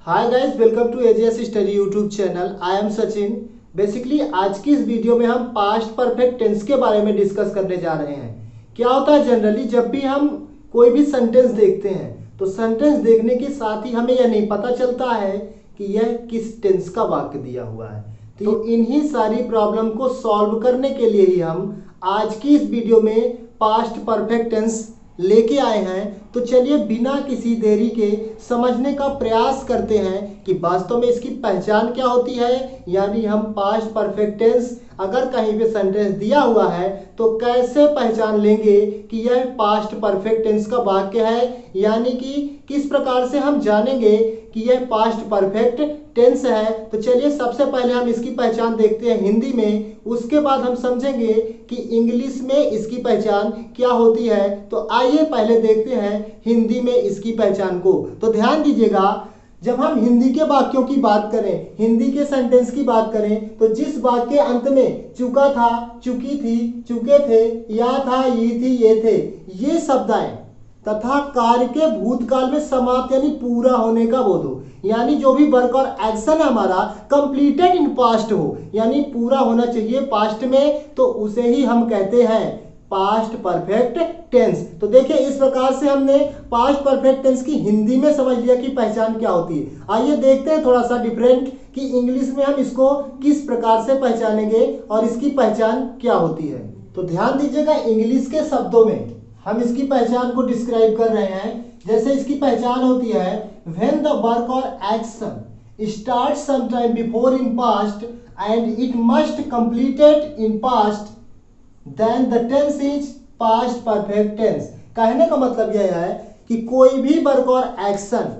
Hi guys, welcome to AGS study YouTube channel. I am Sachin. Basically आज की इस video में हम पास्ट परफेक्ट टेंस के बारे में डिस्कस करने जा रहे हैं। क्या होता है, जनरली जब भी हम कोई भी सेंटेंस देखते हैं तो सेंटेंस देखने के साथ ही हमें यह नहीं पता चलता है कि यह किस टेंस का वाक्य दिया हुआ है। तो इन्हीं सारी प्रॉब्लम को सॉल्व करने के लिए ही हम आज की इस वीडियो में पास्ट परफेक्ट टेंस लेके आए हैं। तो चलिए बिना किसी देरी के समझने का प्रयास करते हैं कि वास्तव में इसकी पहचान क्या होती है। यानी हम पास्ट परफेक्ट टेंस अगर कहीं पे सेंटेंस दिया हुआ है तो कैसे पहचान लेंगे कि यह पास्ट परफेक्ट टेंस का वाक्य है, यानी कि किस प्रकार से हम जानेंगे कि यह पास्ट परफेक्ट टेंस है। तो चलिए सबसे पहले हम इसकी पहचान देखते हैं हिंदी में, उसके बाद हम समझेंगे कि इंग्लिश में इसकी पहचान क्या होती है। तो आइए पहले देखते हैं हिंदी में इसकी पहचान को। तो ध्यान दीजिएगा, जब हम हिंदी के वाक्यों की बात करें, हिंदी के सेंटेंस की बात करें, तो जिस वाक्य के अंत में चुका था, चुकी थी, चुके थे, या था, ये थी, ये थे, ये शब्द आए तथा कार्य के भूतकाल में समाप्त यानी पूरा होने का बोध हो, यानी जो भी वर्क और एक्शन हमारा कंप्लीटेड इन पास्ट हो, यानी पूरा होना चाहिए पास्ट में, तो उसे ही हम कहते हैं पास्ट परफेक्ट टेंस। तो देखिए इस प्रकार से हमने पास्ट परफेक्ट टेंस की हिंदी में समझ लिया कि पहचान क्या होती है। आइए देखते हैं थोड़ा सा डिफरेंट कि इंग्लिश में हम इसको किस प्रकार से पहचानेंगे और इसकी पहचान क्या होती है। तो ध्यान दीजिएगा, इंग्लिश के शब्दों में हम इसकी पहचान को डिस्क्राइब कर रहे हैं। जैसे इसकी पहचान होती है, व्हेन द वर्क और action start sometime before in past and it must completed in past, then the tense is past perfect tense. कहने का मतलब यह है कि कोई भी वर्क और एक्शन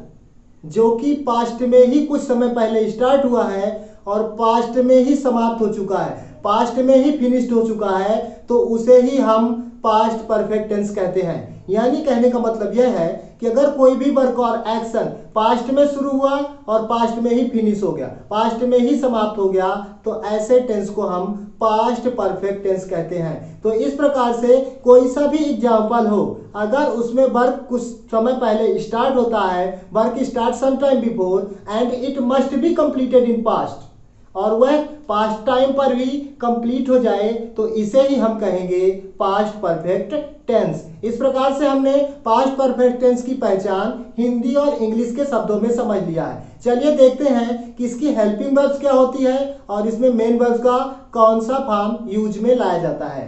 जो कि पास्ट में ही कुछ समय पहले स्टार्ट हुआ है और पास्ट में ही समाप्त हो चुका है, पास्ट में ही फिनिश्ड हो चुका है, तो उसे ही हम पास्ट परफेक्ट टेंस कहते हैं। यानी कहने का मतलब यह है कि अगर कोई भी वर्क और एक्शन पास्ट में शुरू हुआ और पास्ट में ही फिनिश हो गया, पास्ट में ही समाप्त हो गया, तो ऐसे टेंस को हम पास्ट परफेक्ट टेंस कहते हैं। तो इस प्रकार से कोई सा भी एग्जाम्पल हो, अगर उसमें वर्क कुछ समय पहले स्टार्ट होता है, work start some time before and it must be completed in past, और वह पास्ट टाइम पर भी कंप्लीट हो जाए, तो इसे ही हम कहेंगे पास्ट परफेक्ट टेंस। इस प्रकार से हमने पास्ट परफेक्ट टेंस की पहचान हिंदी और इंग्लिश के शब्दों में समझ लिया है। चलिए देखते हैं कि इसकी हेल्पिंग वर्ब्स क्या होती है और इसमें मेन वर्ब्स का कौन सा फॉर्म यूज में लाया जाता है।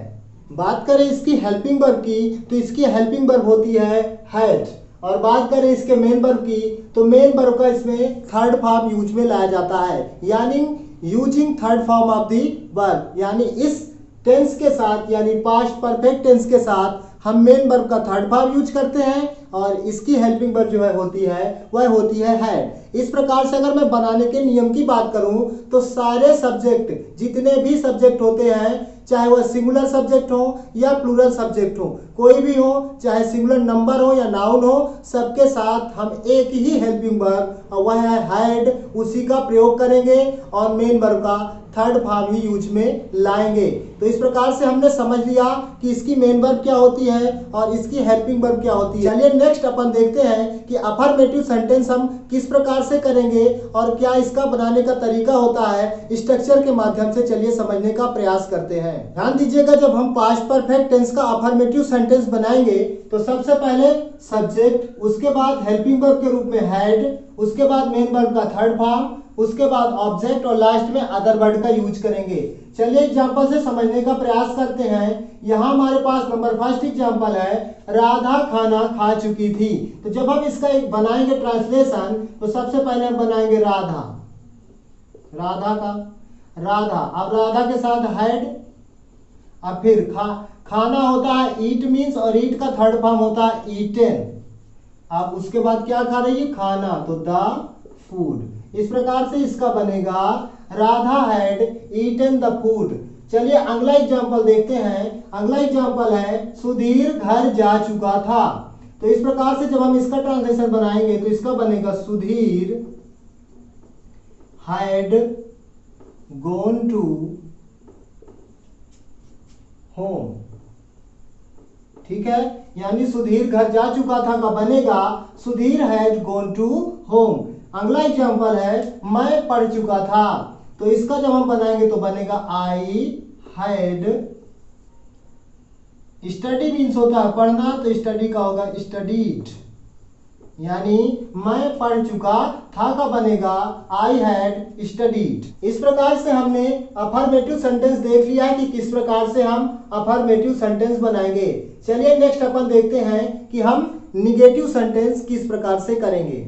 बात करें इसकी हेल्पिंग वर्ब की, तो इसकी हेल्पिंग वर्ब होती है हैड, और बात करें इसके मेन वर्ब की, तो मेन वर्ब का इसमें थर्ड फॉर्म यूज में लाया जाता है, यानी using third form of the verb. यानी इस टेंस के साथ, यानी पास्ट परफेक्ट टेंस के साथ हम मेन वर्ब का थर्ड फॉर्म यूज करते हैं और इसकी हेल्पिंग वर्ब जो है होती है वह होती है हैड। इस प्रकार से अगर मैं बनाने के नियम की बात करूं तो सारे सब्जेक्ट, जितने भी सब्जेक्ट होते हैं, चाहे वह सिंगुलर सब्जेक्ट हो या प्लूरल सब्जेक्ट हो, कोई भी हो, चाहे सिंगुलर नंबर हो या नाउन हो, सबके साथ हम एक ही हेल्पिंग वर्ब और वह है हैड, उसी का प्रयोग करेंगे और मेन वर्ब का थर्ड फॉर्म ही यूज में लाएंगे। तो इस प्रकार से हमने समझ लिया कि इसकी मेन वर्ब क्या होती है और इसकी हेल्पिंग वर्ब क्या होती है। चलिए नेक्स्ट अपन देखते हैं कि अफर्मेटिव सेंटेंस हम किस प्रकार से करेंगे और क्या इसका बनाने का तरीका होता है। स्ट्रक्चर के माध्यम से चलिए समझने का प्रयास करते हैं। ध्यान दीजिएगा, जब हम पास्ट परफेक्ट टेंस का अफर्मेटिव सेंटेंस बनाएंगे तो सबसे पहले सब्जेक्ट, उसके बाद हेल्पिंग वर्ब के रूप में हैड, उसके बाद मेन वर्ब का थर्ड फॉर्म, उसके बाद ऑब्जेक्ट और लास्ट में अदर वर्ड का यूज करेंगे। चलिए एग्जांपल से समझने का प्रयास करते हैं। यहाँ हमारे पास नंबर फर्स्ट एग्जांपल है, राधा खाना खा चुकी थी। तो जब हम इसका एक बनाएंगे ट्रांसलेशन, तो सबसे पहले हम बनाएंगे राधा, राधा का राधा, अब राधा के साथ हैड, अब फिर खाना होता है ईट मीन्स, और ईट का थर्ड फॉर्म होता है ईटेन। अब उसके बाद क्या खा रही है, खाना, तो द फूड। इस प्रकार से इसका बनेगा Radha had eaten the food. चलिए अगला एग्जांपल देखते हैं। अगला एग्जांपल है सुधीर घर जा चुका था। तो इस प्रकार से जब हम इसका ट्रांसलेशन बनाएंगे तो इसका बनेगा Sudhir had gone to home. ठीक है, यानी सुधीर घर जा चुका था का बनेगा Sudhir had gone to home. अगला एग्जाम्पल है मैं पढ़ चुका था, तो इसका जब हम बनाएंगे तो बनेगा आई हैड स्टडी। मीन्स होता है पढ़ना, तो स्टडी का होगा स्टडीड, यानी मैं पढ़ चुका था का बनेगा आई हैड स्टडीड। इस प्रकार से हमने अफर्मेटिव सेंटेंस देख लिया है कि किस प्रकार से हम अफर्मेटिव सेंटेंस बनाएंगे। चलिए नेक्स्ट अपन देखते हैं कि हम निगेटिव सेंटेंस किस प्रकार से करेंगे।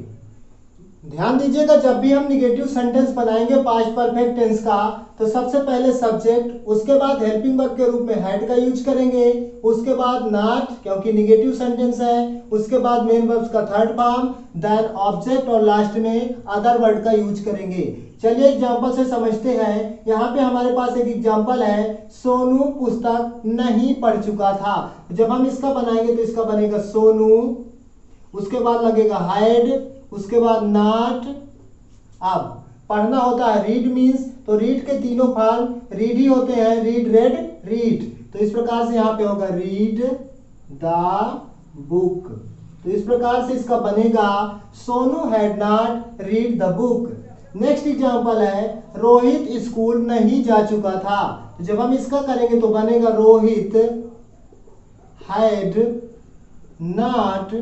ध्यान दीजिएगा, जब भी हम निगेटिव सेंटेंस बनाएंगे पास्ट परफेक्ट टेंस का, तो सबसे पहले सब्जेक्ट, उसके बाद हेल्पिंग वर्ब के रूप में हैड का यूज करेंगे, उसके बाद नॉट क्योंकि निगेटिव सेंटेंस है, उसके बाद मेन वर्ब्स का थर्ड फॉर्म, देन ऑब्जेक्ट और लास्ट में अदर वर्ड का यूज करेंगे। चलिए एग्जांपल से समझते हैं। यहाँ पे हमारे पास एक एग्जांपल है, सोनू पुस्तक नहीं पढ़ चुका था। जब हम इसका बनाएंगे तो इसका बनेगा सोनू, उसके बाद लगेगा हैड, उसके बाद नॉट। अब पढ़ना होता है रीड मीन्स, तो रीड के तीनों फॉर्म रीड ही होते हैं, रीड, रेड, रीड। तो इस प्रकार से यहाँ पे होगा रीड द बुक। तो इस प्रकार से इसका बनेगा Sonu had not read the book. Next example है रोहित स्कूल नहीं जा चुका था। तो जब हम इसका करेंगे तो बनेगा रोहित हैड नॉट।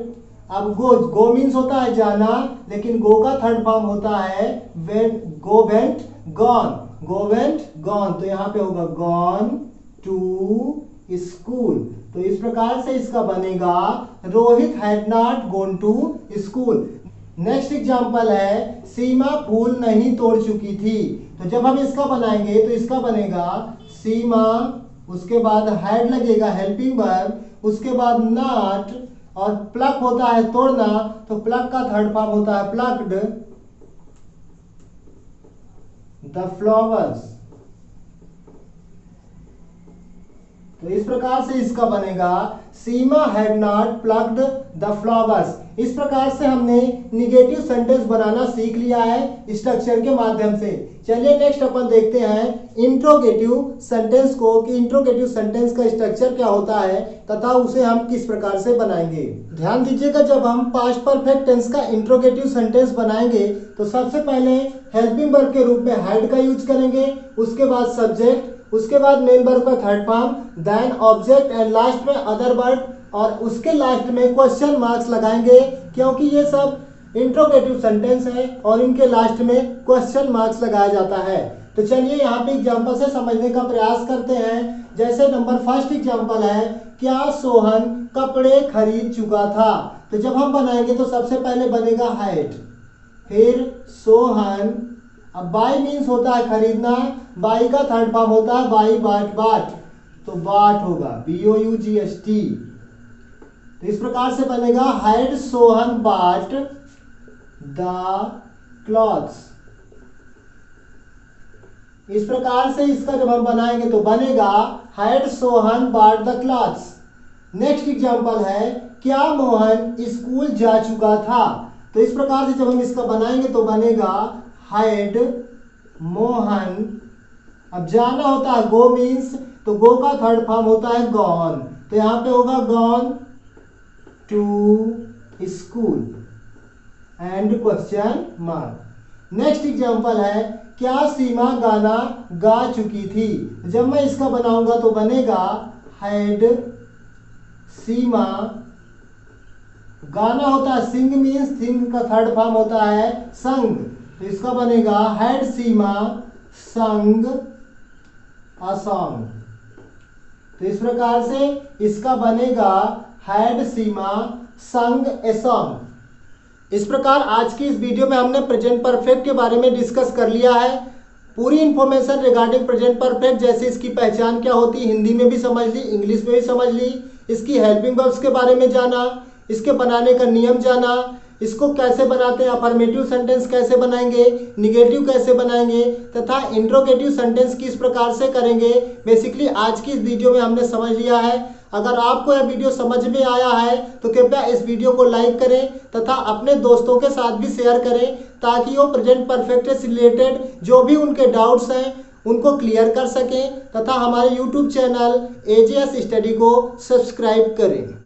अब गो मीन्स होता है जाना, लेकिन गो का थर्ड फॉर्म होता है गो वेंट गॉन। तो यहाँ पे होगा गॉन टू स्कूल। तो इस प्रकार से इसका बनेगा Rohit had not gone to school. Next example है सीमा फूल नहीं तोड़ चुकी थी। तो जब हम इसका बनाएंगे तो इसका बनेगा सीमा, उसके बाद हैड लगेगा हेल्पिंग वर्ब, उसके बाद नॉट, और प्लक होता है तोड़ना, तो प्लक का थर्ड फॉर्म होता है प्लक्ड द फ्लावर्स। तो इस प्रकार से इसका बनेगा Seema had not plucked the flowers. इस प्रकार से हमने निगेटिव सेंटेंस बनाना सीख लिया है स्ट्रक्चर के माध्यम से। चलिए नेक्स्ट अपन देखते हैं इंट्रोगेटिव सेंटेंस को, कि इंट्रोगेटिव सेंटेंस का स्ट्रक्चर क्या होता है तथा उसे हम किस प्रकार से बनाएंगे। ध्यान दीजिएगा, जब हम पास्ट परफेक्ट टेंस का इंट्रोगेटिव सेंटेंस बनाएंगे तो सबसे पहले हेल्पिंग वर्ब के रूप में हैड का यूज करेंगे, उसके बाद सब्जेक्ट, उसके बाद मेन वर्ब का third form, then object and last में अदर वर्ड, और उसके लास्ट में क्वेश्चन मार्क्स लगाएंगे क्योंकि ये सब इंट्रोगेटिव सेंटेंस है और इनके लास्ट में क्वेश्चन मार्क्स लगाया जाता है। तो चलिए यहाँ पे एग्जांपल से समझने का प्रयास करते हैं। जैसे नंबर फर्स्ट एग्जांपल है, क्या सोहन कपड़े खरीद चुका था। तो जब हम बनाएंगे तो सबसे पहले बनेगा हैड, फिर सोहन। अब बाय मीन्स होता है खरीदना, बाई का थर्ड फॉर्म होता है बाई बाट, तो बाट होगा BOUGHT। तो इस प्रकार से बनेगा हैड सोहन बाट द क्लॉथ्स। इस प्रकार से इसका जब हम बनाएंगे तो बनेगा हैड सोहन बाट द क्लॉथ्स। नेक्स्ट एग्जांपल है, क्या मोहन स्कूल जा चुका था। तो इस प्रकार से जब हम इसका बनाएंगे तो बनेगा हैड मोहन। अब जाना होता है गो मीन्स, तो गो का थर्ड फॉर्म होता है गॉन, तो यहाँ पे होगा gone to school and question mark. Next example है, क्या सीमा गाना गा चुकी थी। जब मैं इसका बनाऊंगा तो बनेगा हैड सीमा। गाना होता है सिंग मीन्स, सिंग का थर्ड फॉर्म होता है संग, तो इसका बनेगा हैड सीमा संग अ सॉन्ग। तो इस प्रकार से इसका बनेगा हैड सीमा संग ए सॉन्ग। इस प्रकार आज की इस वीडियो में हमने प्रेजेंट परफेक्ट के बारे में डिस्कस कर लिया है। पूरी इंफॉर्मेशन रिगार्डिंग प्रेजेंट परफेक्ट, जैसे इसकी पहचान क्या होती है हिंदी में भी समझ ली, इंग्लिश में भी समझ ली, इसकी हेल्पिंग वर्ब्स के बारे में जाना, इसके बनाने का नियम जाना, इसको कैसे बनाते हैं, अफर्मेटिव सेंटेंस कैसे बनाएंगे, निगेटिव कैसे बनाएंगे, तथा इंट्रोगेटिव सेंटेंस किस प्रकार से करेंगे। बेसिकली आज की इस वीडियो में हमने समझ लिया है। अगर आपको यह वीडियो समझ में आया है तो कृपया इस वीडियो को लाइक करें तथा अपने दोस्तों के साथ भी शेयर करें, ताकि वो प्रेजेंट परफेक्ट से रिलेटेड जो भी उनके डाउट्स हैं उनको क्लियर कर सकें, तथा हमारे YouTube चैनल AJS स्टडी को सब्सक्राइब करें।